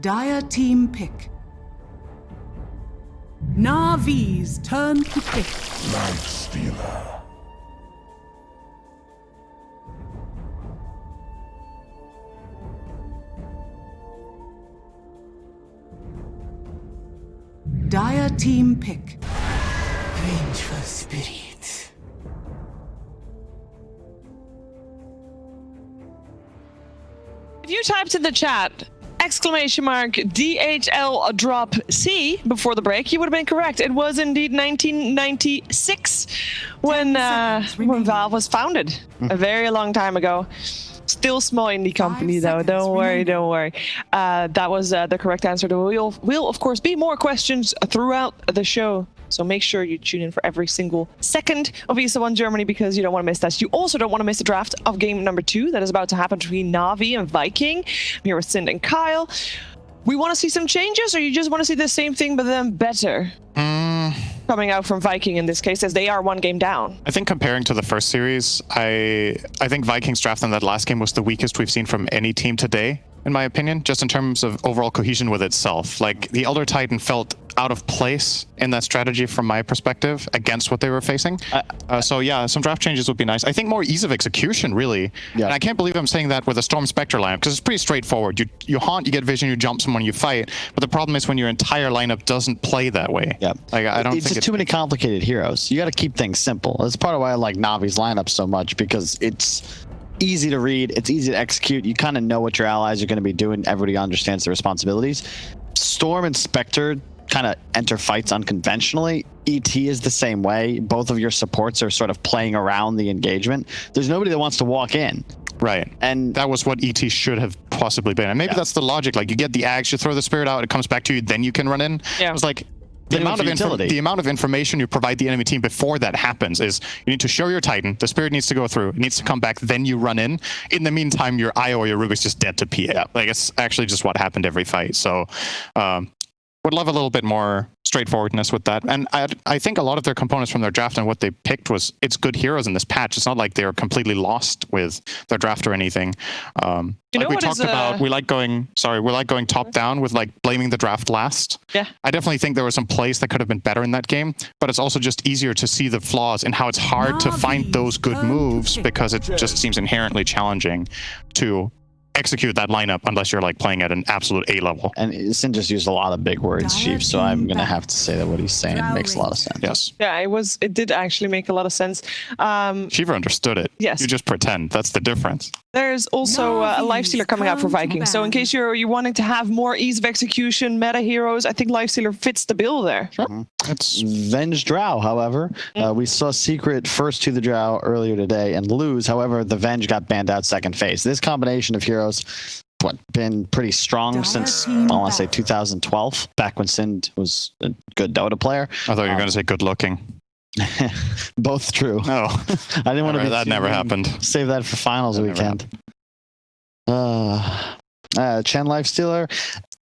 Dire team pick. Navi's turn to pick. Life Stealer. Dire team pick. Vengeful spirit. If you typed in the chat !DHL drop C before the break, you would have been correct. It was indeed 1996 when Valve was founded, a very long time ago. Still small indie company though. Don't worry. That was the correct answer. There will of course be more questions throughout the show. So make sure you tune in for every single second of ESL 1 Germany because you don't want to miss that. You also don't want to miss the draft of game number 2 that is about to happen between Navi and Viking. I'm here with Sind and Kyle. We want to see some changes, or you just want to see the same thing but then better? Coming out from Viking in this case, as they are 1 game down. I think comparing to the first series, I think Vikings draft in that last game was the weakest we've seen from any team today, in my opinion, just in terms of overall cohesion with itself. Like, the Elder Titan felt out of place in that strategy from my perspective against what they were facing. So yeah, some draft changes would be nice. I think more ease of execution, really. Yeah. And I can't believe I'm saying that with a Storm Spectre lineup, because it's pretty straightforward. You haunt, you get vision, you jump someone, you fight. But the problem is when your entire lineup doesn't play that way. Yeah. Like, I don't think it's just too many complicated heroes. You got to keep things simple. That's part of why I like Navi's lineup so much, because it's easy to read, it's easy to execute. You kind of know what your allies are going to be doing. Everybody understands their responsibilities. Storm and Spectre kind of enter fights unconventionally. ET is the same way. Both of your supports are sort of playing around the engagement. There's nobody that wants to walk in. Right. And that was what ET should have possibly been. And maybe that's the logic. Like, you get the axe, you throw the spirit out, it comes back to you, then you can run in. Yeah. It's like the amount of information you provide the enemy team before that happens is you need to show your Titan, the spirit needs to go through, it needs to come back, then you run in. In the meantime, your IO or your Rubik's just dead to PA. Yeah. Like, it's actually just what happened every fight. So would love a little bit more straightforwardness with that. And I think a lot of their components from their draft and what they picked was, it's good heroes in this patch. It's not like they're completely lost with their draft or anything. Like we talked about, we like going top down with like blaming the draft last. Yeah. I definitely think there were some plays that could have been better in that game, but it's also just easier to see the flaws and how it's hard to find those good moves because it just seems inherently challenging to execute that lineup unless you're like playing at an absolute A level. And Sin just used a lot of big words, Chief, so I'm gonna have to say that what he's saying makes a lot of sense. Yes. Yeah, it did actually make a lot of sense. Shiva understood it. Yes. You just pretend. That's the difference. There's also a Lifestealer coming out for Vikings. So in case you're wanting to have more ease of execution, meta heroes, I think Lifestealer fits the bill there. Sure. It's Venge Drow, however. We saw Secret first to the Drow earlier today and lose. However, the Venge got banned out second phase. This combination of heroes been pretty strong since, I want to say 2012, back when Sind was a good Dota player. I thought you were going to say good looking. Both true. No, I didn't want to be that never happened. Save that for finals weekend. Chen Lifestealer,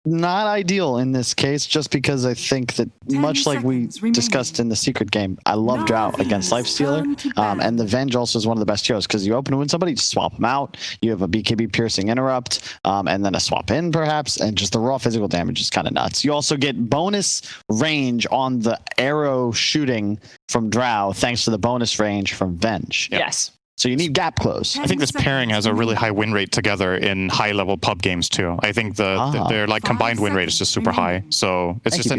not ideal in this case, just because I think that much like we discussed in the Secret game, I love Drow against Lifestealer, and the Venge also is one of the best heroes because you open to win somebody, just swap them out. You have a BKB piercing interrupt, and then a swap in perhaps, and just the raw physical damage is kind of nuts. You also get bonus range on the arrow shooting from Drow thanks to the bonus range from Venge. Yep. Yes. So you need gap close. I think this pairing has a really high win rate together in high-level pub games too. I think their like combined win rate is just super high. So it's just a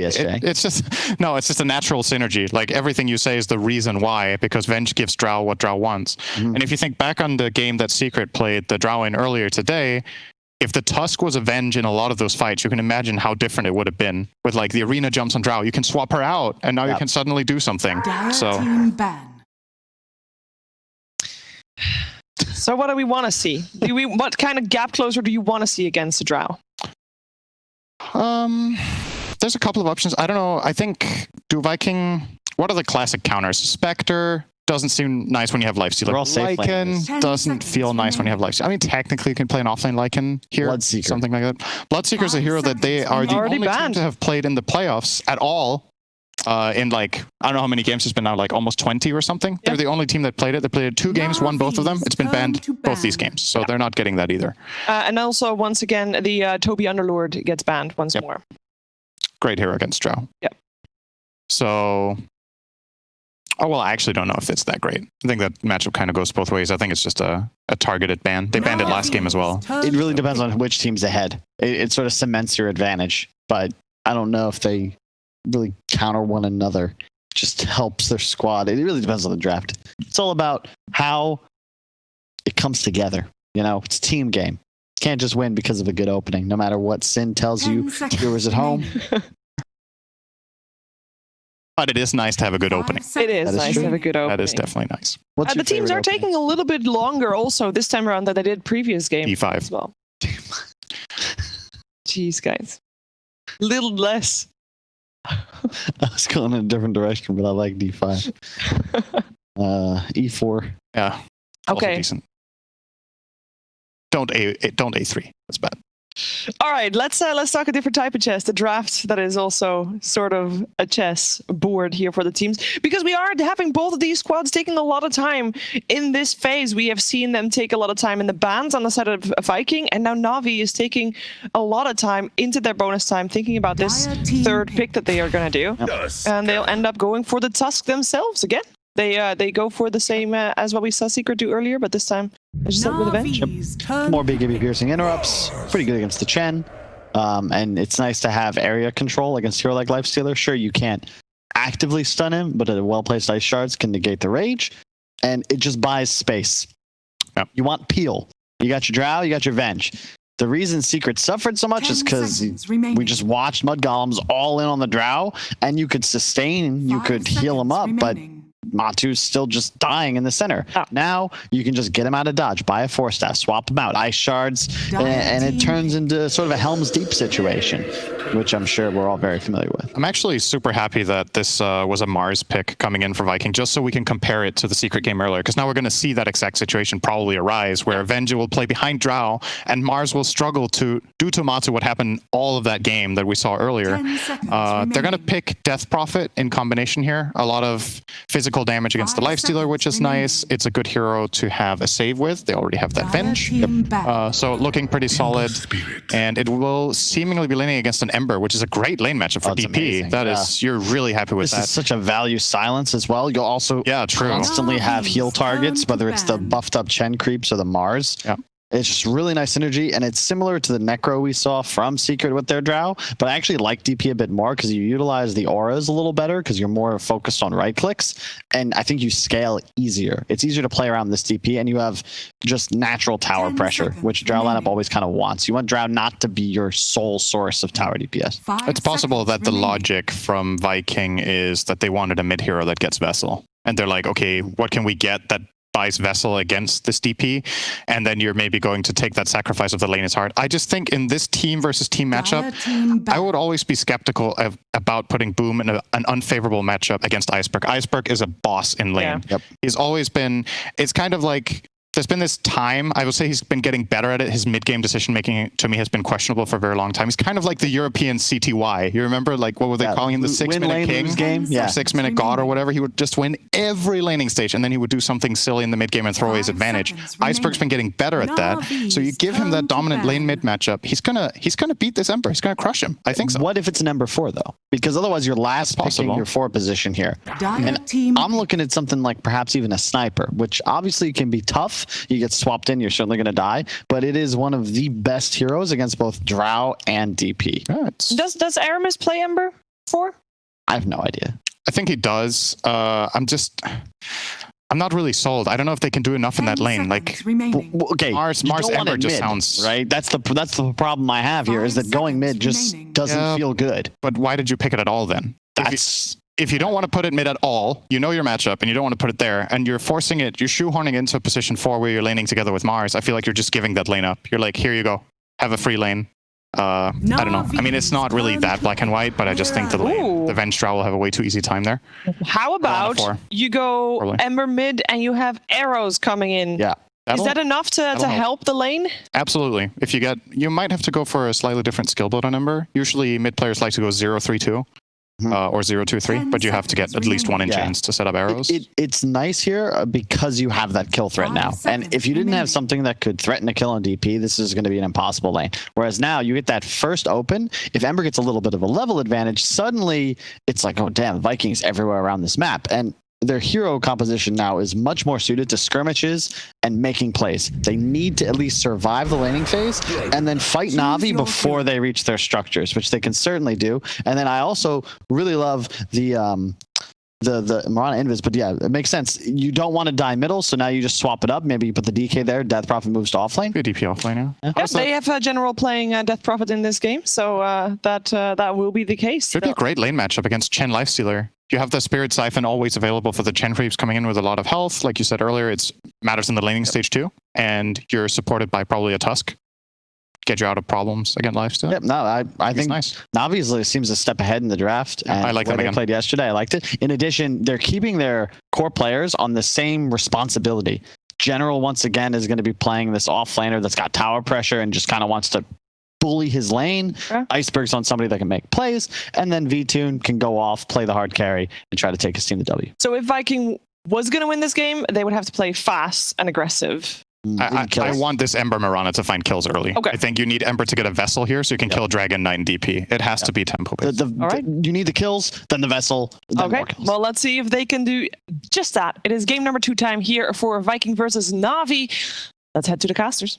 natural synergy. Like, everything you say is the reason why, because Venge gives Drow what Drow wants. And if you think back on the game that Secret played the Drow in earlier today, if the Tusk was a Venge in a lot of those fights, you can imagine how different it would have been. With like the arena jumps on Drow, you can swap her out, and now you can suddenly do something. So what do we want to see? What kind of gap closer do you want to see against the Drow? There's a couple of options. I don't know. I think what are the classic counters? Spectre doesn't seem nice when you have Lifestealer. Lycan doesn't feel nice when you have Lifestealer. I mean, technically you can play an offlane Lycan here. Bloodseeker. Something like that. Bloodseeker is a hero that they are the only team to have played in the playoffs at all in like, I don't know how many games it's been now, like almost 20 or something. Yeah. They're the only team that played it. They played it 2 games, won both of them. It's been banned both these games, so they're not getting that either. And also, once again, the Toby Underlord gets banned once more. Great hero against Drow. Yep. So, oh well, I actually don't know if it's that great. I think that matchup kind of goes both ways. I think it's just a targeted ban. They banned it last game as well. It really depends on which team's ahead. It sort of cements your advantage, but I don't know if they really counter one another. It just helps their squad. It really depends on the draft. It's all about how it comes together. You know, it's a team game. Can't just win because of a good opening, no matter what Sin tells you, viewers at home. But it is nice to have a good opening. It is nice to have a good opening. That is definitely nice. What's The your teams are favorite opening? taking a little bit longer also this time around than they did previous games D5. as well. Jeez, guys. Little less. I was going in a different direction, but I like D5. E4. Yeah. Also Okay. decent. Don't A3. That's bad. All right, let's talk a different type of chess. The draft that is also sort of a chess board here for the teams, because we are having both of these squads taking a lot of time in this phase. We have seen them take a lot of time in the bans on the side of Viking, and now Na'Vi is taking a lot of time into their bonus time thinking about this third pick that they are going to do, and they'll end up going for the Tusk themselves again. They go for the same as what we saw Secret do earlier, but this time they just with Avenge. More BKB piercing interrupts. Pretty good against the Chen. And it's nice to have area control against a hero like Lifestealer. Sure, you can't actively stun him, but a well-placed Ice Shards can negate the rage. And it just buys space. Yep. You want Peel. You got your Drow, you got your Venge. The reason Secret suffered so much is because we just watched Mud Golems all in on the Drow, and you could sustain, you could heal him up, but Matu's still just dying in the center. Oh. Now you can just get him out of dodge, buy a 4-staff, swap him out, Ice Shards, and it turns into sort of a Helm's Deep situation, which I'm sure we're all very familiar with. I'm actually super happy that this was a Mars pick coming in for Viking, just so we can compare it to the Secret game earlier, because now we're going to see that exact situation probably arise, where Avenger will play behind Drow, and Mars will struggle to do to Matu what happened all of that game that we saw earlier. They're going to pick Death Prophet in combination here. A lot of physical damage against the Lifestealer, which is nice. It's a good hero to have a save with. They already have that Venge. So looking pretty solid. And it will seemingly be laning against an Ember, which is a great lane matchup for DP. Amazing. That is, you're really happy with This that. is such a value silence as well. You'll also constantly have heal targets, whether it's the buffed up Chen creeps or the Mars. Yeah. It's just really nice synergy, and it's similar to the Necro we saw from Secret with their Drow, but I actually like DP a bit more because you utilize the auras a little better because you're more focused on right clicks, and I think you scale easier. It's easier to play around this DP, and you have just natural tower pressure, which Drow lineup always kind of wants. You want Drow not to be your sole source of tower DPS. It's possible that the logic from Viking is that they wanted a mid hero that gets Vessel. And they're like, okay, what can we get that buys Vessel against this DP? And then you're maybe going to take that sacrifice of the lane is hard. I just think in this team versus team matchup, I would always be skeptical about putting Boom in an unfavorable matchup against Iceberg. Iceberg is a boss in lane. Yeah. Yep. He's always been, it's kind of like, there's been this time, I would say he's been getting better at it. His mid-game decision-making, to me, has been questionable for a very long time. He's kind of like the European CTY. You remember, like, what were they calling him? The 6-minute king? Game? Yeah. 6-minute god or whatever. He would just win every laning stage, and then he would do something silly in the mid-game and throw away his advantage. Iceberg's been getting better at that. So you give him that dominant lane mid matchup, he's gonna beat this Ember. He's gonna crush him. I think so. What if it's an Ember 4, though? Because otherwise you're last picking your 4 position here. And I'm looking at something like perhaps even a Sniper, which obviously can be tough. You get swapped in, you're certainly going to die, but it is one of the best heroes against both Drow and DP. Does Aramis play Ember 4? I have no idea. I think he does. I'm not really sold. I don't know if they can do enough in that lane. Like, Okay, Mars Ember just sounds right. That's the problem I have here is that going mid just doesn't feel good. But why did you pick it at all then? If you don't want to put it mid at all, you know your matchup, and you don't want to put it there, and you're forcing it, you're shoehorning into position 4 where you're laning together with Mars, I feel like you're just giving that lane up. You're like, here you go, have a free lane. I don't know. I mean, it's not really that black and white, but I just think the Venge Drow will have a way too easy time there. How about you go Ember mid and you have arrows coming in? Yeah. Is that enough to help the lane? Absolutely. If you might have to go for a slightly different skill build on Ember. Usually mid players like to go 0-3-2. or 0-2-3, but you have to get at least one enchants to set up arrows. It's nice here because you have that kill threat now. And if you didn't have something that could threaten a kill on DP, this is going to be an impossible lane. Whereas now you get that first open. If Ember gets a little bit of a level advantage, suddenly it's like, oh, damn, Vikings everywhere around this map. And their hero composition now is much more suited to skirmishes and making plays. They need to at least survive the laning phase and then fight Na'Vi before they reach their structures, which they can certainly do. And then I also really love the Mirana Invis, but yeah, it makes sense. You don't want to die middle, so now you just swap it up. Maybe you put the DK there, Death Prophet moves to offlane. Good DP offlane, yeah. Yep, they have a general playing Death Prophet in this game, so that will be the case. Should be a great lane matchup against Chen Lifestealer. You have the Spirit Siphon always available for the Chen creeps coming in with a lot of health. Like you said earlier, it matters in the laning stage too. And you're supported by probably a Tusk. Get you out of problems against Lifestealer. Yep, no, I think nice. Navi seems a step ahead in the draft. And I like them again. They played yesterday. I liked it. In addition, they're keeping their core players on the same responsibility. General, once again, is going to be playing this off laner that's got tower pressure and just kind of wants to bully his lane. Sure. Iceberg's on somebody that can make plays, and then V-Tune can go off, play the hard carry, and try to take his team to W. So if Viking was going to win this game, they would have to play fast and aggressive. I want this Ember Mirana to find kills early. Okay. I think you need Ember to get a Vessel here so you can kill Dragon Knight and DP. It has to be tempo based. All right. You need the kills, then the Vessel, then more kills. Well, let's see if they can do just that. It is game number 2 time here for Viking versus Na'Vi. Let's head to the casters.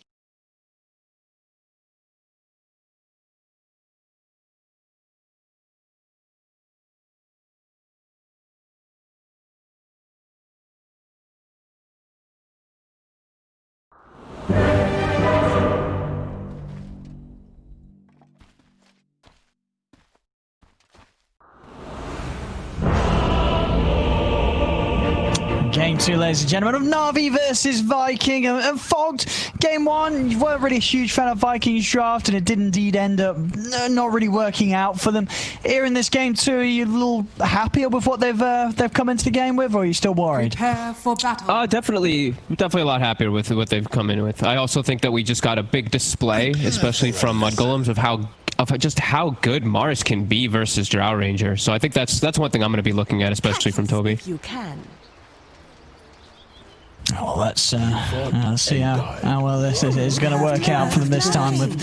Game 2, ladies and gentlemen, of Na'Vi versus Viking. And Fogged, game 1, you weren't really a huge fan of Vikings draft, and it did indeed end up not really working out for them. Here in this game 2, are you a little happier with what they've come into the game with, or are you still worried? Prepare for battle. Definitely a lot happier with what they've come in with. I also think that we just got a big display, especially from Mud Golems, of just how good Mars can be versus Drow Ranger. So I think that's one thing I'm going to be looking at, especially from Toby. You can. Well, let's see how well this is going to work out for them this time with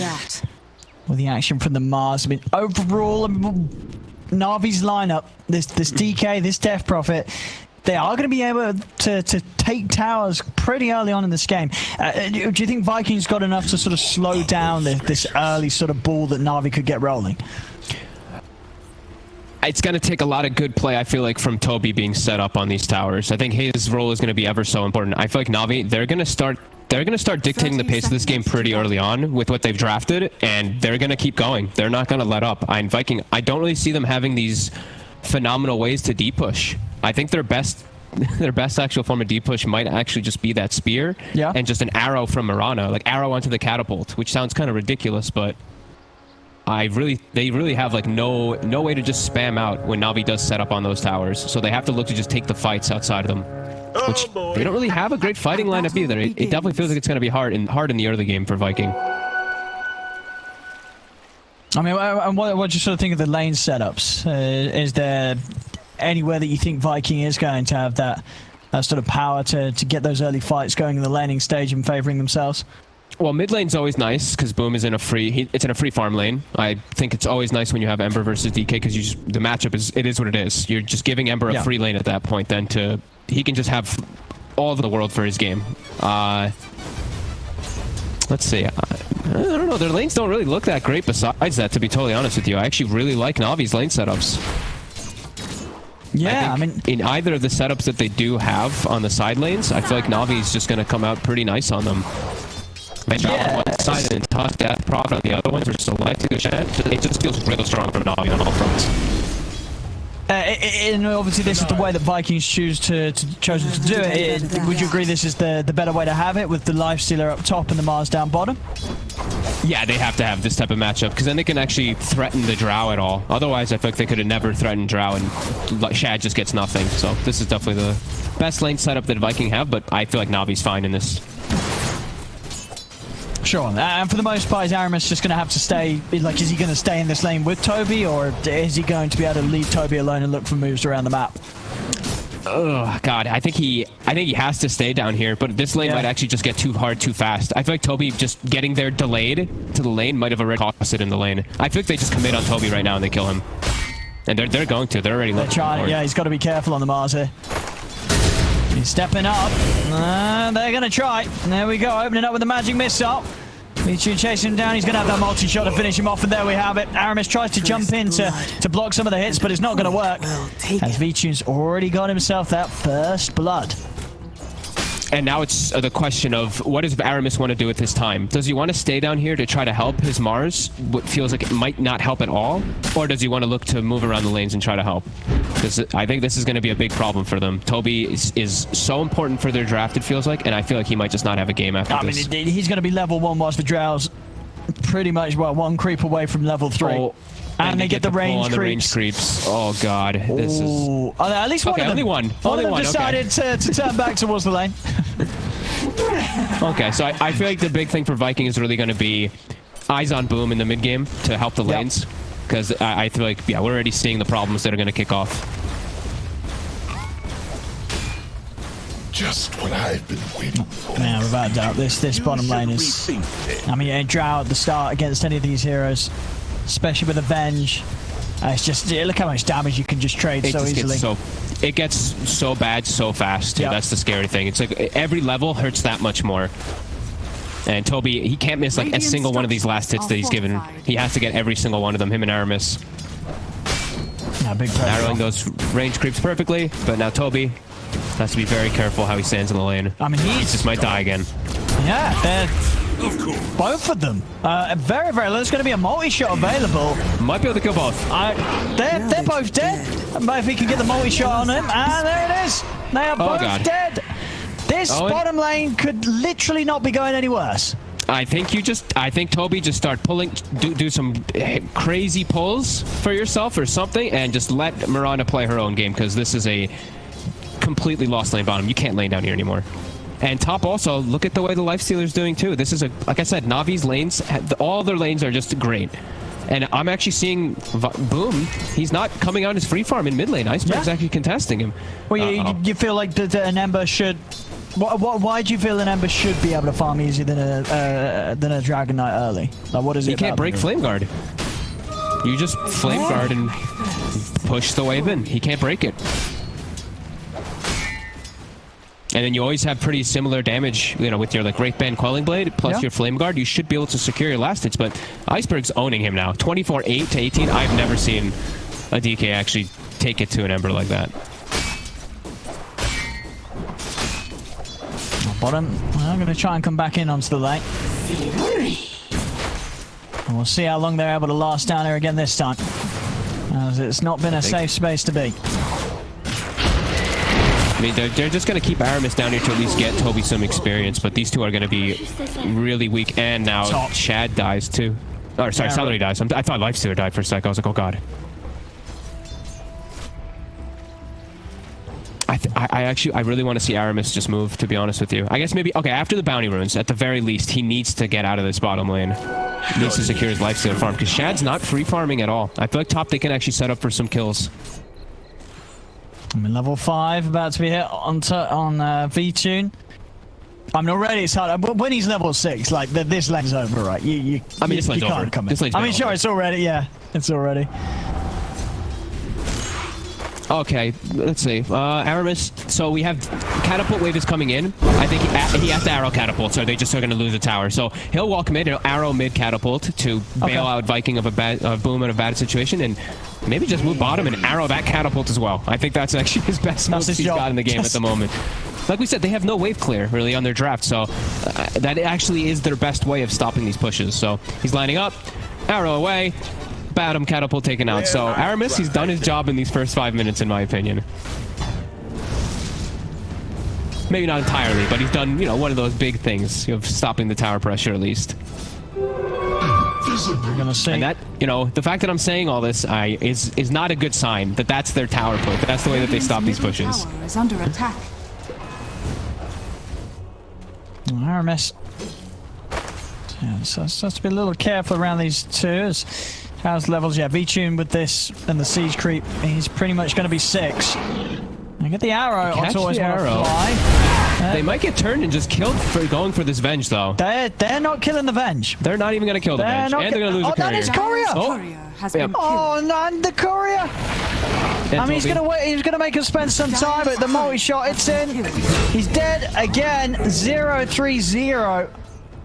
the action from the Mars. I mean, overall, Na'Vi's lineup, this DK, this Death Prophet, they are going to be able to take towers pretty early on in this game. Do you think Vikings got enough to sort of slow down this early sort of ball that Na'Vi could get rolling? It's going to take a lot of good play, I feel like, from Toby being set up on these towers. I think his role is going to be ever so important. I feel like Na'Vi, they're going to start dictating the pace of this game pretty early on with what they've drafted, and they're going to keep going. They're not going to let up. Viking, I don't really see them having these phenomenal ways to D-push. I think their best actual form of D-push might actually just be that spear and just an arrow from Mirana, like arrow onto the catapult, which sounds kind of ridiculous, but they really have like no way to just spam out when Na'Vi does set up on those towers. So they have to look to just take the fights outside of them, which they don't really have a great fighting lineup either. It definitely feels like it's going to be hard in the early game for Viking. I mean, what do you sort of think of the lane setups? Is there anywhere that you think Viking is going to have that sort of power to get those early fights going in the laning stage and favoring themselves? Well, mid lane's always nice because Boom is in a free farm lane. I think it's always nice when you have Ember versus DK because the matchup is what it is. You're just giving Ember a free lane at that point. Then he can just have all of the world for his game. Let's see. I don't know. Their lanes don't really look that great. Besides that, to be totally honest with you, I actually really like Na'Vi's lane setups. Yeah, I mean, in either of the setups that they do have on the side lanes, I feel like Na'Vi's just going to come out pretty nice on them. Maybe on one side and Tusk Death Prophet on the other ones are selecting the chat. It just feels real strong from Na'Vi on all fronts. And obviously this is the way that Vikings chosen to do it. Would you agree this is the better way to have it, with the Lifestealer up top and the Mars down bottom? Yeah, they have to have this type of matchup because then they can actually threaten the Drow at all. Otherwise, I feel like they could have never threatened Drow and Shad just gets nothing. So this is definitely the best lane setup that Viking have, but I feel like Na'Vi's fine in this. Sure. And for the most part, is Aramis just going to have to stay? Like, is he going to stay in this lane with Toby, or is he going to be able to leave Toby alone and look for moves around the map? Oh God, I think he has to stay down here, but this lane might actually just get too hard too fast. I feel like Toby just getting there delayed to the lane might have already cost it in the lane. I feel like they just commit on Toby right now and they kill him. And they're going to. They're already looking. Trying. Yeah, he's got to be careful on the Mars here. He's stepping up. They're going to try. There we go, opening up with the magic missile. Vichu chasing him down. He's going to have that multi-shot to finish him off, and there we have it. Aramis tries to jump in to block some of the hits, but it's not going to work. As Vichu's already got himself that first blood. And now it's the question of what does Aramis want to do with his time? Does he want to stay down here to try to help his Mars, what feels like it might not help at all? Or does he want to look to move around the lanes and try to help? Because I think this is going to be a big problem for them. Toby is so important for their draft, it feels like, and I feel like he might just not have a game after this. I mean, he's going to be level 1 whilst the Drow's pretty much, well, 1 creep away from level 3. Oh, and they get the range creeps. Oh God, this is... At least one of them. Only one. One of them decided to turn back towards the lane. Okay, so I feel like the big thing for Viking is really going to be eyes on Boom in the mid game to help the lanes, because I feel like we're already seeing the problems that are going to kick off. Just what I've been waiting for. Yeah, without doubt, this bottom lane is... I mean, a drought at the start against any of these heroes, especially with Avenge. It's just, look how much damage you can just trade so easily. It gets so bad so fast. Yep. That's the scary thing. It's like every level hurts that much more. And Toby, he can't miss like a single one of these last hits that he's given. He has to get every single one of them, him and Aramis. Big pressure. Arrowing those range creeps perfectly, but now Toby has to be very careful how he stands in the lane. I mean, he just might die again. Yeah, they're both of them. Very, very low. There's going to be a multi-shot available. Might be able to kill both. They're both dead. But if he can get the multi-shot on him, and there it is. They are both dead. This bottom lane could literally not be going any worse. I think Toby just start pulling, do some crazy pulls for yourself or something, and just let Miranda play her own game, because this is a completely lost lane bottom. You can't lane down here anymore. And top also, look at the way the Lifestealer's doing too. This is like I said, Navi's lanes, all their lanes are just great. And I'm actually seeing Boom. He's not coming out as free farm in mid lane. Iceberg's actually contesting him. Well, you feel like an Ember should... Why do you feel an Ember should be able to farm easier than a Dragon Knight early? Like, what is it? You can't break Flame Guard. You just Flame Guard and push the wave in. He can't break it. And then you always have pretty similar damage, with your Great Band Quelling Blade plus your Flame Guard. You should be able to secure your last hits, but Iceberg's owning him now. 24-8 to 18. I've never seen a DK actually take it to an Ember like that. Bottom. I'm going to try and come back in onto the lane. And we'll see how long they're able to last down here again this time, as it's not been a safe space to be. I mean, they're just going to keep Aramis down here to at least get Toby some experience, but these two are going to be really weak. And now Shad dies too. Or sorry, Celery dies. I thought Lifestealer died for a sec. I was like, oh god. I really want to see Aramis just move, to be honest with you. I guess maybe, okay, after the bounty runes, at the very least, he needs to get out of this bottom lane. He needs to secure his Lifestealer farm, because Shad's not free farming at all. I feel like top they can actually set up for some kills. I'm in level 5, about to be hit on V-Tune. I mean, already it's hard. When he's level 6, like, this lane's over, right? You this lane's over. I mean, sure, it's already, it's already. Okay, let's see. Aramis, so we have Catapult Wave is coming in. I think he has to arrow Catapult, so they just are going to lose a tower. So he'll walk mid, he'll arrow mid Catapult to bail out Viking of a Boom in a bad situation, and maybe just move bottom and arrow that Catapult as well. I think that's actually his best move he's got in the game at the moment. Like we said, they have no wave clear, really, on their draft, so that actually is their best way of stopping these pushes. So he's lining up, arrow away, bottom Catapult taken out. So Aramis, he's done his job in these first 5 minutes, in my opinion. Maybe not entirely, but he's done, one of those big things of stopping the tower pressure at least. We're gonna see. And that, the fact that I'm saying all this is not a good sign that that's their tower push. That's the way that they stop these pushes. Tower is under attack. Yeah, so it's just to be a little careful around these twos. House levels, yeah, V-Tune with this and the siege creep, he's pretty much going to be 6. I get the arrow. Catch It's always the want to arrow. fly. They might get turned and just killed for going for this Venge, though. They're not killing the Venge. They're not even going to kill the Venge, and they're going to lose a that courier. is Courier. Courier has been Oh, and the courier. And I mean, he's Toby. gonna wait. He's gonna make us spend some time, but the multi-shot, it's in. He's dead again. 0-3-0.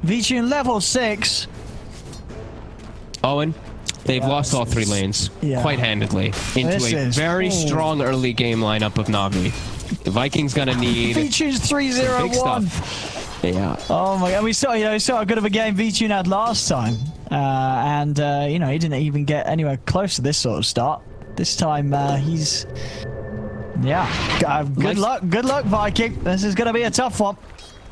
V-Tune level 6. Owen, they've lost all 3 lanes quite handedly into This a is very cool. strong early game lineup of Na'Vi. The Vikings gonna need V-Tune's some big 3-0-1. stuff. Yeah. Oh my god, we saw how good of a game V-Tune had last time, and he didn't even get anywhere close to this sort of start. This time he's good luck, Viking. This is gonna be a tough one.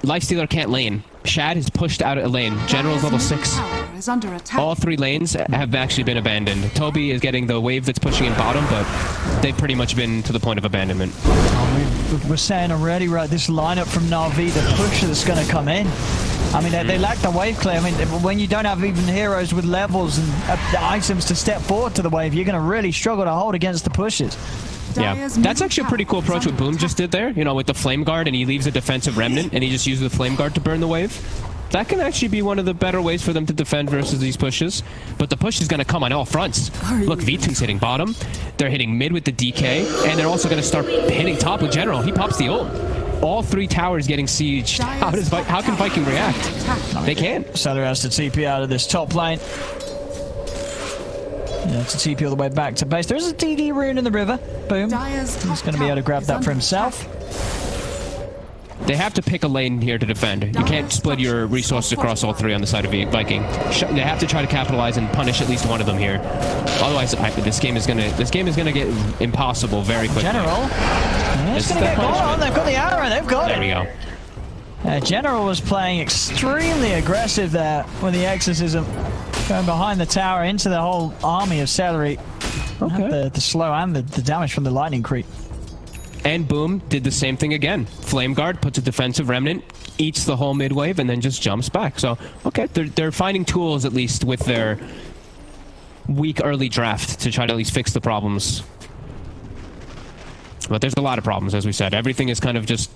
Lifestealer can't lane. Shad is pushed out of a lane. General's level 6. Is under attack. All 3 lanes have actually been abandoned. Toby is getting the wave that's pushing in bottom, but they've pretty much been to the point of abandonment. We're saying already, right, this lineup from Na'Vi, the push that's going to come in. I mean, they lack the wave clear. I mean, when you don't have even heroes with levels and the items to step forward to the wave, you're going to really struggle to hold against the pushes. Yeah, that's actually a pretty cool approach what Boom just did there, with the Flame Guard, and he leaves a defensive remnant, and he just uses the Flame Guard to burn the wave. That can actually be one of the better ways for them to defend versus these pushes. But the push is going to come on all fronts. Look, V-Tune's hitting bottom. They're hitting mid with the DK, and they're also going to start hitting top with General. He pops the ult. All 3 towers getting sieged. How can Viking react? They can't. Seller has to TP out of this top lane. Yeah, to TP all the way back to base. There's a DD rune in the river. Boom. He's going to be able to grab that for himself. They have to pick a lane here to defend. You can't split your resources across all 3 on the side of Viking. They have to try to capitalize and punish at least one of them here. Otherwise, this game is gonna get impossible very quickly. General. It's going to get going on. They've got the arrow. They've got There we go. General was playing extremely aggressive there with the exorcism. Going behind the tower into the whole army of Celery. Okay. The slow and the damage from the lightning creep. And Boom did the same thing again. Flame Guard puts a defensive remnant, eats the whole mid wave, and then just jumps back. So, okay, they're finding tools at least with their weak early draft to try to at least fix the problems. But there's a lot of problems, as we said. Everything is kind of just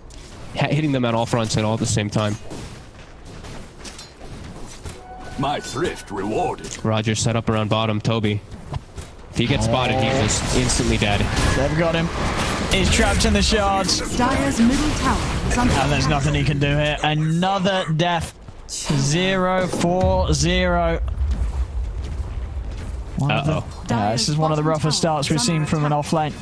hitting them at all fronts at all at the same time. My thrift rewarded. Roger set up around bottom. Toby. If he gets spotted, he's just instantly dead. They've got him. He's trapped in the shards. Dire's middle tower is under And there's nothing he can do here. Another death. 0-4-0. This is one of the roughest starts we've seen from an offlane.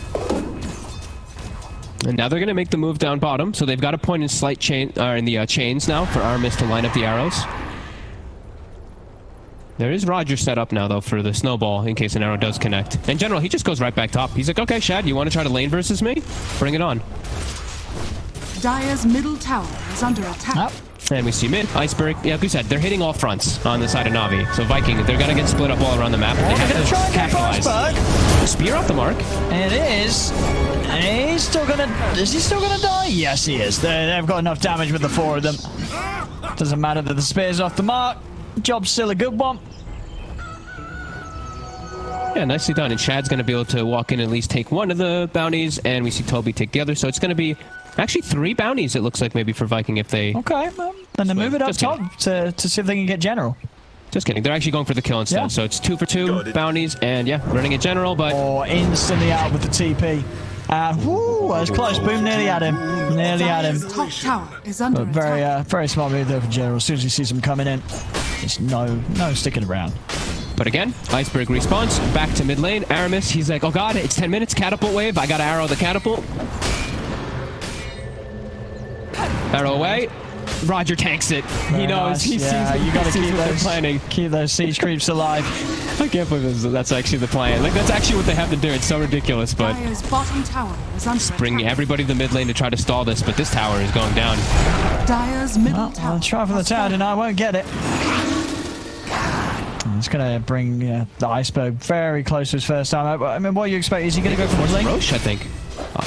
And now they're going to make the move down bottom, so they've got a point in slight chains now for Aramis to line up the arrows. There is Roger set up now, though, for the snowball in case an arrow does connect. In general, he just goes right back top. He's like, okay, Shad, you want to try to lane versus me? Bring it on. Dire's middle tower is under attack. And we see mid, Iceberg. Yeah, like we said, they're hitting all fronts on the side of Na'Vi. So Viking, they're going to get split up all around the map. They have to capitalize. Spear off the mark. It is. He's still gonna. Is he still gonna die? Yes, he is. They've got enough damage with the 4 of them. Doesn't matter that the spear's off the mark. Job's still a good one. Yeah, nicely done. And Shad's going to be able to walk in and at least take one of the bounties, and we see Toby take the other. So it's going to be actually 3 bounties, it looks like, maybe for Viking if they... Okay, then they move it up top to see if they can get General. Just kidding. They're actually going for the kill instead. Yeah. So it's 2 for 2 bounties, and yeah, running a General, but... Oh, instantly out with the TP. Whoo, that was close. Boom, nearly had him. Nearly had him. Top tower is under attack. Very smart move there for General. As soon as he sees him coming in, there's no sticking around. But again, Iceberg respawns back to mid lane. Aramis, he's like, oh god, it's 10 minutes. Catapult wave. I got to arrow the catapult. Arrow away. Roger tanks it. He knows. He sees you got to keep those siege creeps alive. I can't believe that's actually the plan. Like, that's actually what they have to do. It's so ridiculous, but Dire's bottom tower is under bringing everybody to the mid lane to try to stall this, but this tower is going down. Dire's middle tower. I'll try for the tower and I won't get it. It's going to bring the Iceberg very close to his first time. I mean, what do you expect? Is he going to go for the lane? Roche, I think.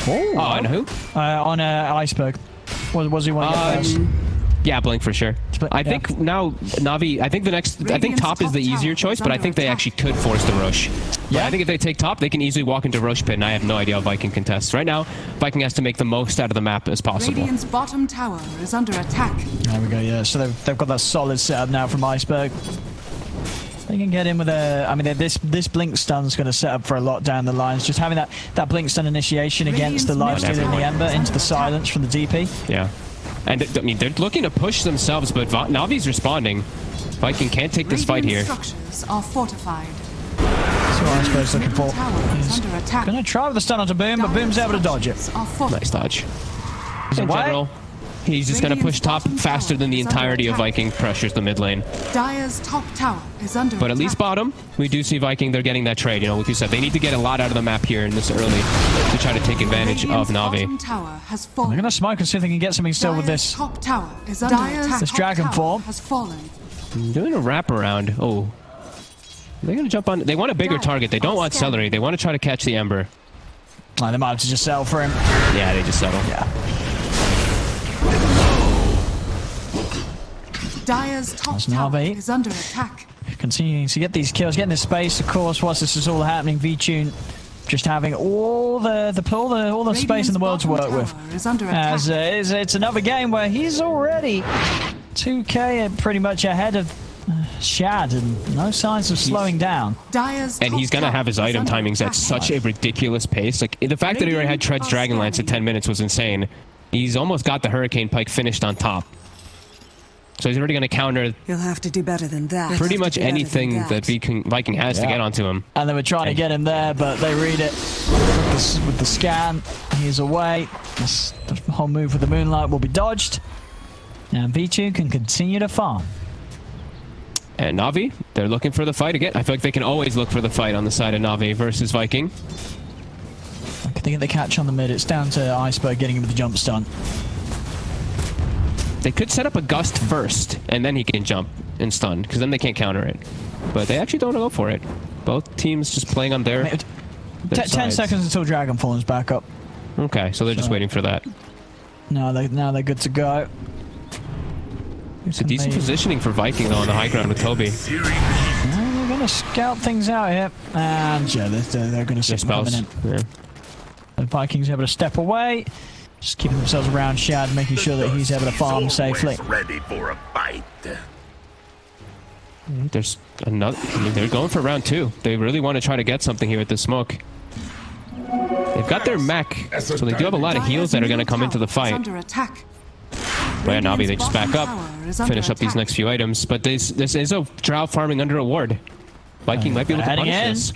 Oh, and who? On Iceberg. Was he one to get first? Yeah, Blink for sure. I think now Na'Vi. I think top is the easier choice, but I think they actually could force the Rosh. Yeah. I think if they take top, they can easily walk into Rosh pit, and I have no idea how Viking contests. Right now, Viking has to make the most out of the map as possible. Radiant's bottom tower is under attack. There we go. Yeah. So they've got that solid setup now from Iceberg. They can get in with a... I mean, this blink stun's going to set up for a lot down the lines. Just having that blink stun initiation against the lifesteal in the Ember into the silence from the DP. Yeah. And I mean, they're looking to push themselves, but Navi's responding. Viking can't take this fight here. Structures are fortified. That's what Iceberg's looking for. He's going to try with the stun onto Boom, but Boom's able to dodge it. Nice dodge. In general, he's just going to push top faster than the entirety of Viking pressures the mid lane. Dire's top tower is under But at least bottom, we do see Viking, they're getting that trade. You know, like you said, they need to get a lot out of the map here in this early to try to take advantage of Na'Vi. They're going to smoke and see if they can get something still with this. Top tower is under attack. This dragon form has fallen. Doing a wraparound. Oh. They're going to jump on. They want a bigger target. They don't want Celery. They want to try to catch the Ember. Oh, they might have to just settle for him. Yeah, they just settle. Yeah. Dire's top tower is under attack. Continuing to get these kills, getting this space. Of course, whilst this is all happening, VTune just having all the space in the world to work with. As it's another game where he's already 2k pretty much ahead of Shad, and no signs of slowing down. And he's gonna have his item timings at such a ridiculous pace. Like the fact that he already had Tread's Dragonlance at 10 minutes was insane. He's almost got the Hurricane Pike finished on top. So he's already going to counter. You'll have to do better than that. Pretty much anything that Viking has to get onto him. And they were trying to get him there, but they read it with the scan. He's away. The whole move with the Moonlight will be dodged. And V2 can continue to farm. And Na'Vi, they're looking for the fight again. I feel like they can always look for the fight on the side of Na'Vi versus Viking. I think they catch on the mid. It's down to Iceberg getting him with the jump stun. They could set up a gust first, and then he can jump and stun, because then they can't counter it. But they actually don't go for it. Both teams just playing on their 10 seconds until Dragonfall is back up. Okay, so they're just waiting for that. Now they're good to go. It's a decent positioning for Viking, though, on the high ground with Toby. They're going to scout things out here. And yeah, they're going to sit coming in. Yeah. The Vikings able to step away. Just keeping themselves around Shad, making sure that he's able to farm safely. Ready for a fight. There's another. I mean, they're going for round 2. They really want to try to get something here with this smoke. They've got their mech, so they do have a lot of heals that are going to come into the fight. But yeah, Na'Vi, they just back up, finish up these next few items. But this is a Drow farming under a ward. Viking might be able to punish this.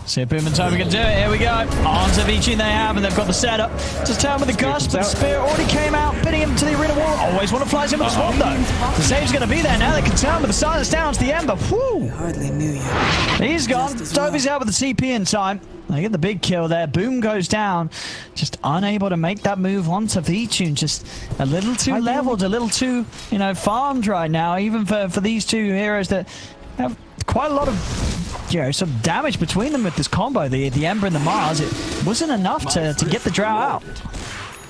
See if Boom and Toby can do it. Here we go. Onto VG they have, and they've got the setup. Just turn with the gust, but the spear already came out, pinning him to the arena wall. Always want to fly him with the swamp, though. The save's going to be there now. They can turn with the silence down to the Ember. Whew. Hardly knew you. He's gone. Toby's out with the CP in time. They get the big kill there. Boom goes down. Just unable to make that move onto VTune. Just a little too leveled, a little too, farmed right now, even for these two heroes that have quite a lot of some damage between them with this combo, the Ember and the Mars. It wasn't enough to get the Drow out.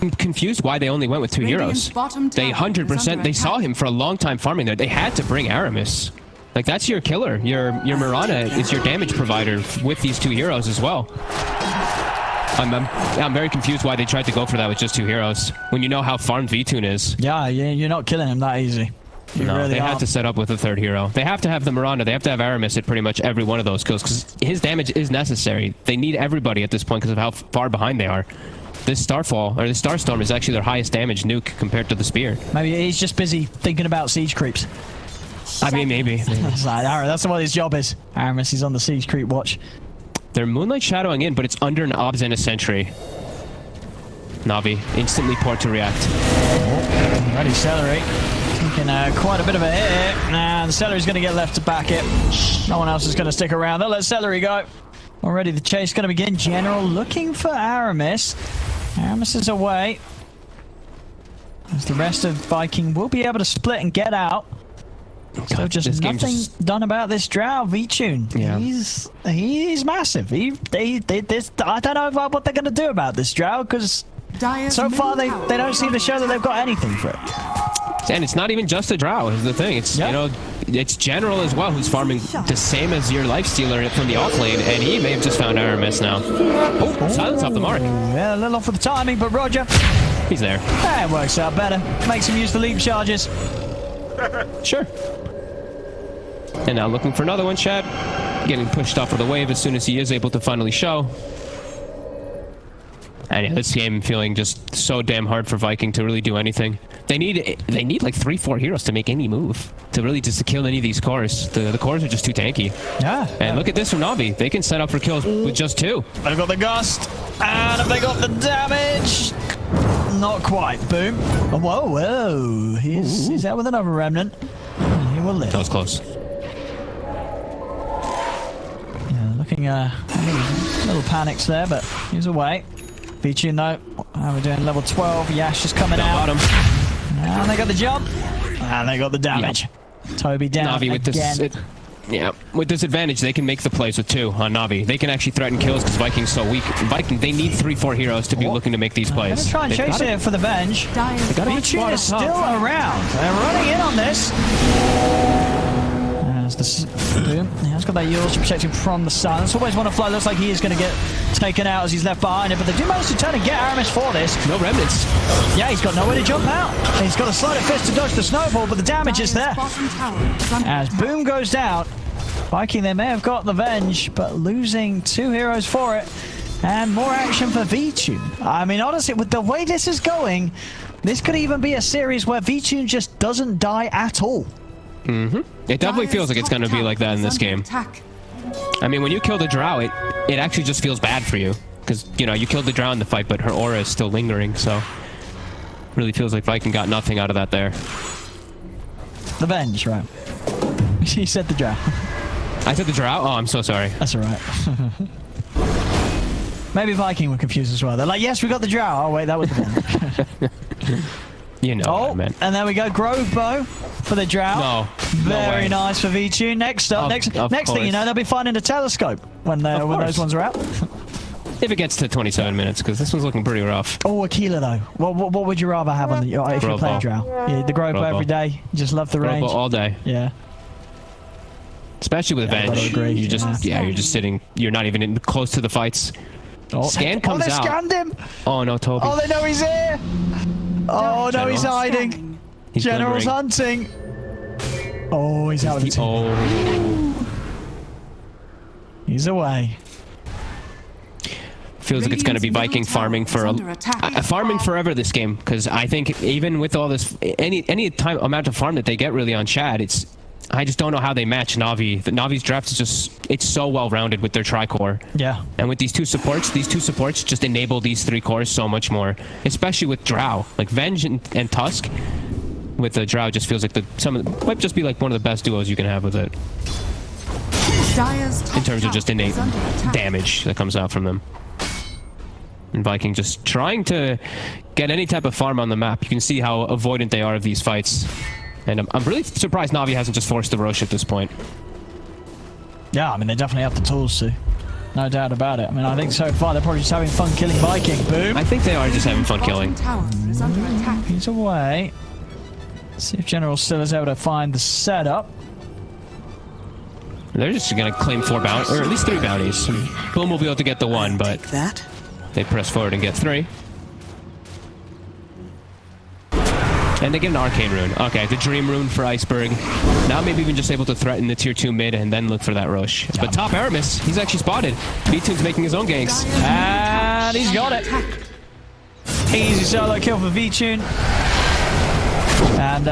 I'm confused why they only went with 2 heroes. They 100%, they saw him for a long time farming there. They had to bring Aramis. Like, that's your killer. Your Mirana is your damage provider with these 2 heroes as well. I'm very confused why they tried to go for that with just 2 heroes, when you know how farmed VTune is. Yeah, you're not killing him that easy. No, they had to set up with a 3rd hero. They have to have the Miranda. They have to have Aramis at pretty much every one of those kills, because his damage is necessary. They need everybody at this point because of how far behind they are. This Starfall, or the Starstorm, is actually their highest damage nuke compared to the Spear. Maybe he's just busy thinking about siege creeps. I mean, maybe. That's what his job is. Aramis is on the siege creep watch. They're Moonlight shadowing in, but it's under an Obs and a Sentry. Na'Vi instantly port to react. Ready, Celery. Taking quite a bit of a hit, and Celery's going to get left to back it. No one else is going to stick around. They'll let Celery go. Already the chase going to begin. General looking for Aramis. Aramis is away. As the rest of Viking will be able to split and get out. So just nothing done about this Drow. VTune. Yeah. He's massive. I don't know what they're going to do about this Drow, because so far they don't seem to show that they've got anything for it. And it's not even just a Drow is the thing. It's, you know, it's General as well who's farming the same as your Lifestealer from the off lane, and he may have just found Aramis now. Oh, silence off the mark. Yeah, a little off with the timing, but Roger. He's there. That works out better. Makes him use the leap charges. Sure. And now looking for another one, Chad. Getting pushed off of the wave as soon as he is able to finally show. And yeah, this game feeling just so damn hard for Viking to really do anything. They need like 3-4 heroes to make any move. To really just to kill any of these cores. The cores are just too tanky. Yeah. And look at this from Navi. They can set up for kills with just 2. They've got the gust. And have they got the damage? Not quite. Boom. Oh, whoa, whoa. He's out with another remnant. He will live. That was close. Yeah, looking little panics there, but he's away. Vichun though, how are we doing? Level 12. Yash is coming out. Bottom. And they got the jump. And they got the damage. Yep. Toby down Navi with again. this. Yeah, with this advantage, they can make the plays with 2 on Navi. They can actually threaten kills because Viking's so weak. Viking, they need 3-4 heroes to be looking to make these plays. Gonna try and chase it for the Venge. Vichun is still around. They're running in on this. There's the boom. Yeah, he's got that Eul's to protect him from the silence. Always want to fly. Looks like he is going to get taken out as he's left behind it, but they do manage to turn and get Aramis for this. No remnants. Yeah, he's got nowhere to jump out. He's got a sleight of fist to dodge the snowball, but the damage is there. As boom goes down, Viking, they may have got the Venge, but losing 2 heroes for it. And more action for Vichun. I mean, honestly, with the way this is going, this could even be a series where Vichun just doesn't die at all. Mm-hmm. It definitely feels like it's going to be like that in this game. I mean, when you kill the Drow, it actually just feels bad for you. Because, you know, you killed the Drow in the fight, but her aura is still lingering, so... Really feels like Viking got nothing out of that there. The Venge, right? He said the Drow. I said the Drow? Oh, I'm so sorry. That's alright. Maybe Viking were confused as well. They're like, yes, we got the Drow. Oh, wait, that was the Venge. You know what I meant. And there we go. Grove Bow for the Drow. No. Very nice for Vichun. Next up, next thing you know, they'll be finding a telescope when those ones are out. If it gets to 27 minutes, because this one's looking pretty rough. Oh, Aquila though. What would you rather have on the if you're playing Drow? Yeah, the Grove Bow every day. Just love the range. All day. Yeah. Especially with Venge. You just you're just sitting. You're not even close to the fights. Scan comes out. They scanned him. Oh no, Toby. Oh, they know he's here. Oh no, he's hiding. General's hunting. Oh, he's out of the team. Oh. He's away. Feels like it's going to be Viking farming for farming forever this game, because I think even with all this any amount of farm that they get really on Chad, I just don't know how they match Navi. The Navi's draft is just, it's so well rounded with their tri-core. Yeah. And with these two supports just enable these 3 cores so much more, especially with Drow. Like Venge and Tusk with the Drow just feels like might just be like one of the best duos you can have with it. In terms of just innate damage that comes out from them. And Viking just trying to get any type of farm on the map. You can see how avoidant they are of these fights. And I'm really surprised Navi hasn't just forced the Roche at this point. Yeah, I mean, they definitely have the tools to. No doubt about it. I mean, I think so far they're probably just having fun killing Viking. Boom. I think they are just having fun killing. He's away. Let's see if General still is able to find the setup. They're just going to claim 4 bounties, or at least 3 bounties. Boom will be able to get the 1, but they press forward and get 3. And they get an Arcane Rune. Okay, the Dream Rune for Iceberg. Now maybe even just able to threaten the tier 2 mid and then look for that Roche. But top Aramis, he's actually spotted. B2's making his own ganks. And he's got it. Easy solo kill for Vichun. And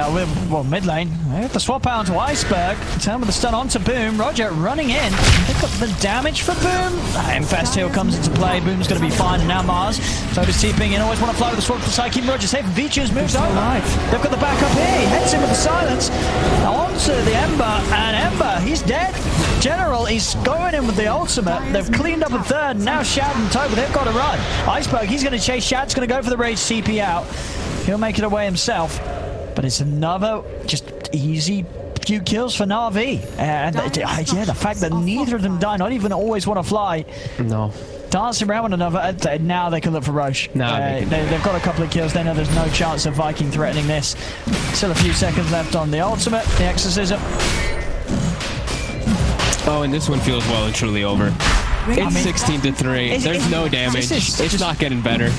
mid lane, we have to swap out to Iceberg. Turn with the stun onto Boom. Roger running in. Pick up the damage for Boom. Infest Heal comes into play. Boom's going to be fine. And now Mars. So does TPing in. Always want to fly with the sword for Psyche. Roger safe. Vichun's moves over. They've got the backup here. He heads in with the silence. Onto the Ember. And Ember, he's dead. General, he's going in with the ultimate. They've cleaned up a third. Now Shad and Toba, they've got to run. Iceberg, he's going to chase. Shad's going to go for the rage TP out. He'll make it away himself. But it's another just easy few kills for Na'Vi. And yeah, the fact that neither of them die, not even always want to fly. No. dancing around one another. Now they can look for Roche. Nah, they've got a couple of kills. They know there's no chance of Viking threatening this. Still a few seconds left on the ultimate, the exorcism. Oh, and this one feels well and truly over. It's 16-3. There's no damage. It's not getting better.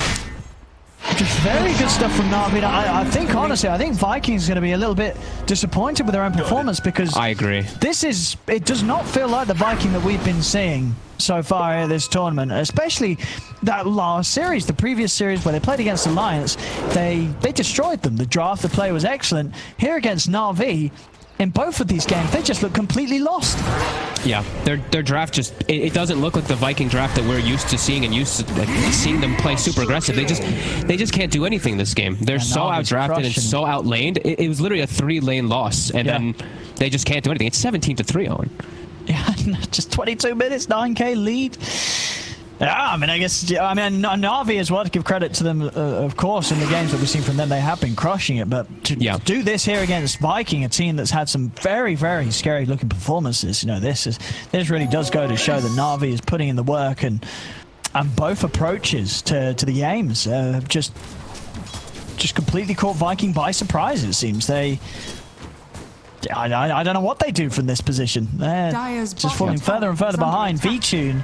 Just very good stuff from Navi. I think, honestly, I think Vikings going to be a little bit disappointed with their own performance because I agree. It does not feel like the Viking that we've been seeing so far in this tournament, especially that last series, the previous series where they played against Alliance. They destroyed them. The draft, the play was excellent. Here against Navi, in both of these games, they just look completely lost. Yeah, their draft just, it doesn't look like the Viking draft that we're used to seeing and used to seeing them play super aggressive. They just can't do anything this game. They're so outdrafted and so outlaned. It was literally a 3-lane loss, and then they just can't do anything. It's 17-3, Owen. Yeah, just 22 minutes, 9k lead. Yeah, I mean, Navi as well, to give credit to them, of course, in the games that we've seen from them, they have been crushing it, but to do this here against Viking, a team that's had some very, very scary looking performances, you know, this really does go to show that Navi is putting in the work, and both approaches to the games just completely caught Viking by surprise, it seems. I don't know what they do from this position. They're just falling further and further behind. Vtune,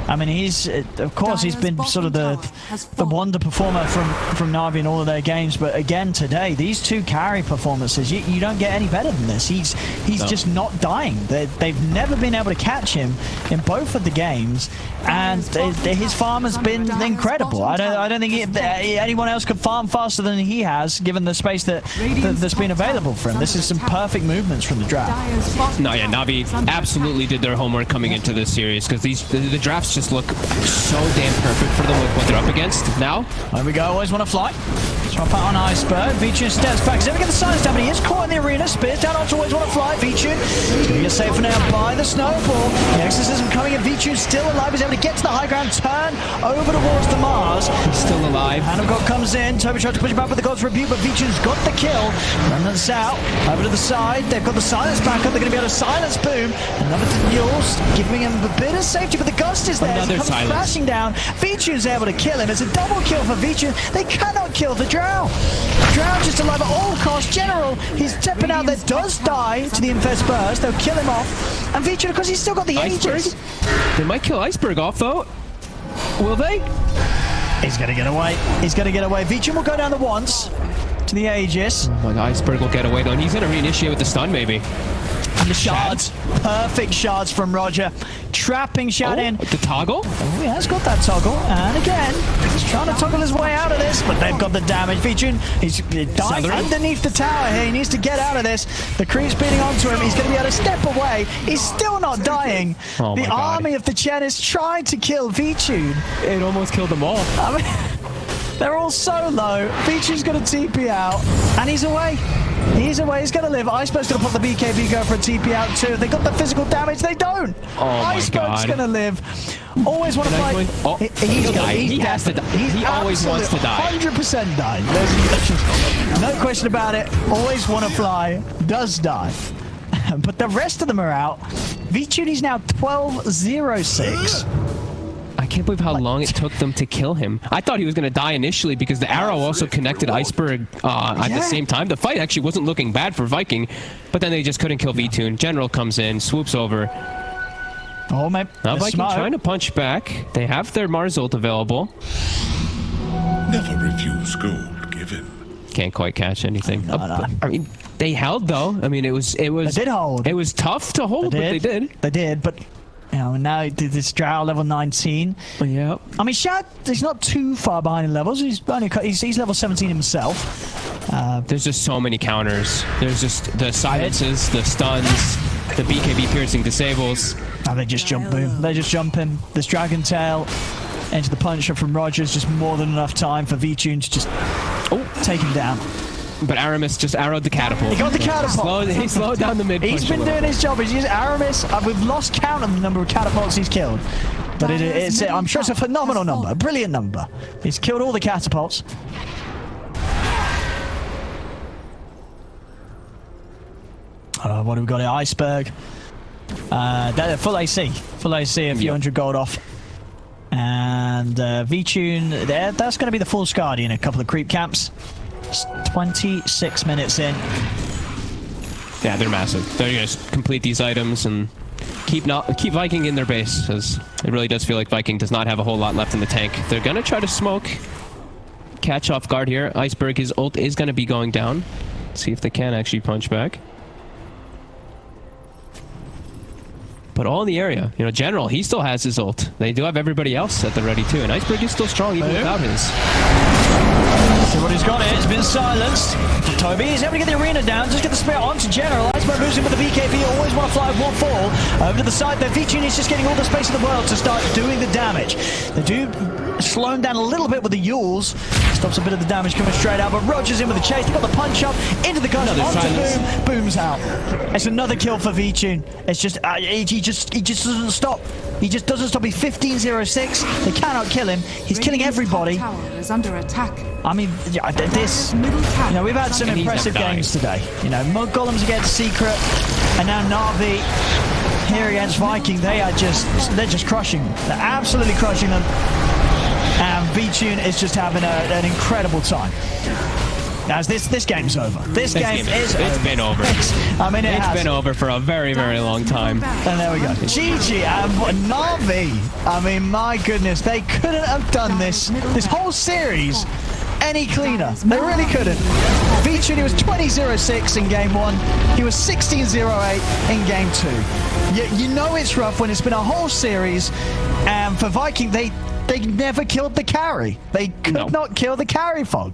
I mean, he's been sort of the wonder performer from Navi in all of their games, but again today, these two carry performances, you don't get any better than this. He's just not dying. They've never been able to catch him in both of the games, and his farm has been incredible. I don't think anyone else could farm faster than he has, given the space that's been available for him. This is some perfect movements from the draft. No, yeah, Navi absolutely did their homework coming into this series, because the drafts just look so damn perfect for them with what they're up against now. There we go, always want to fly. Swap out on Iceberg. Vtune steps back. He's never get the silence down, but he is caught in the arena. Spears down onto always want to fly. Vtune is going to get saved for now by the snowball. The exorcism coming in. Vtune still alive. He's able to get to the high ground, turn over towards the Mars. He's still alive. Hand of God comes in. Toby tries to push him back with the God's Rebuke, but Vtune's got the kill. Remnants out. Over to the side. They've got the silence back up. They're going to be able to silence Boom. Another Mules giving him a bit of safety, but the Gust is there. Another he comes silence. crashing down. Vtune's able to kill him. It's a double kill for Vtune. They cannot kill the Drow. Drow just alive at all costs. General, he's stepping out there, does die to the Infest Burst. They'll kill him off. And Vtune, because he's still got the Aegis. They might kill Iceberg off, though. Will they? He's going to get away. He's going to get away. Vtune will go down the once to the Aegis. Oh my God, Iceberg will get away, though. And he's going to reinitiate with the stun, maybe. And the shards. Perfect shards from Roger. Trapping Shad in. The toggle? Oh, he has got that toggle. And again, he's trying to toggle his way out of this, but they've got the damage. Vtune, he's dying underneath the tower here. He needs to get out of this. The creep's beating onto him. He's going to be able to step away. He's still not dying. Oh the army of the Chen is trying to kill Vtune. It almost killed them all. I mean, they're all so low. Vtune's going to TP out, and he's away. He's away. He's going to live. Iceberg's going to put the BKB go for a TP out too. They got the physical damage. They don't. Oh my Iceberg's God. going to live. Always want to fight. Oh, he has to die. He always wants to die. 100% die. No question about it. Always want to fly. Does die. But the rest of them are out. Vtune is now 12-0-6. I can't believe how long it took them to kill him. I thought he was going to die initially because the arrow also connected Iceberg at the same time. The fight actually wasn't looking bad for Viking, but then they just couldn't kill Vtune. General comes in, swoops over. Oh, man. Now Viking trying to punch back. They have their Mars ult available. Never refuse gold given. Can't quite catch anything. No. I mean, they held though. I mean, it was. They did hold. It was tough to hold, but they did. They did, but. You know, now this Drow level 19. Yeah. I mean, Shad, he's not too far behind in levels. He's level 17 himself. There's just so many counters. There's just the silences, the stuns, the BKB piercing disables. And they just jump Boom. They just jump him. This Dragon Tail into the puncher from Rogers. Just more than enough time for Vtune to just take him down. But Aramis just arrowed the catapult. He got the catapult. He slowed down the mid push. He's been doing his job. He's used Aramis. We've lost count of the number of catapults he's killed. But I'm sure it's a phenomenal number. A brilliant number. He's killed all the catapults. What have we got here? Iceberg. Full AC. Full AC, a few hundred gold off. And V-Tune, that's going to be the full Scardy in a couple of creep camps. It's 26 minutes in. Yeah, they're massive. They're going to complete these items and keep Viking in their base, because it really does feel like Viking does not have a whole lot left in the tank. They're going to try to smoke, catch off guard here. Iceberg, his ult is going to be going down. Let's see if they can actually punch back. But all in the area. You know, General, he still has his ult. They do have everybody else at the ready too. And Iceberg is still strong even without his. See what he's got here. It's been silenced. Toby is able to get the arena down. Just get the spear onto General. Iceberg moves in with the BKB. Always want to fly with one fall. Over to the side there. V-Tune is just getting all the space in the world to start doing the damage. They do slow him down a little bit with the Yules. Stops a bit of the damage coming straight out. But Roger's in with the chase. They got the punch up into the gun. Onto Boom. Boom's out. It's another kill for V-Tune. It's just he just doesn't stop. He just doesn't stop. He's 15-0-6. They cannot kill him. He's killing everybody. Top tower is under attack. I mean, this, you know, we've had some impressive games today. You know, Mud Golems against Secret, and now Na'Vi here against Viking. They're just crushing. They're absolutely crushing them. And V-Tune is just having an incredible time. As this game's over. This game is over. It's been over. I mean, it's been over for a very, very long time. And there we go. GG and Na'Vi. I mean, my goodness, they couldn't have done this whole series any cleaner. They really couldn't. V-Tune, he was 20-0-6 in game 1. He was 16-0-8 in game 2. You know it's rough when it's been a whole series, and for Viking, they never killed the carry. They could not kill the carry fog.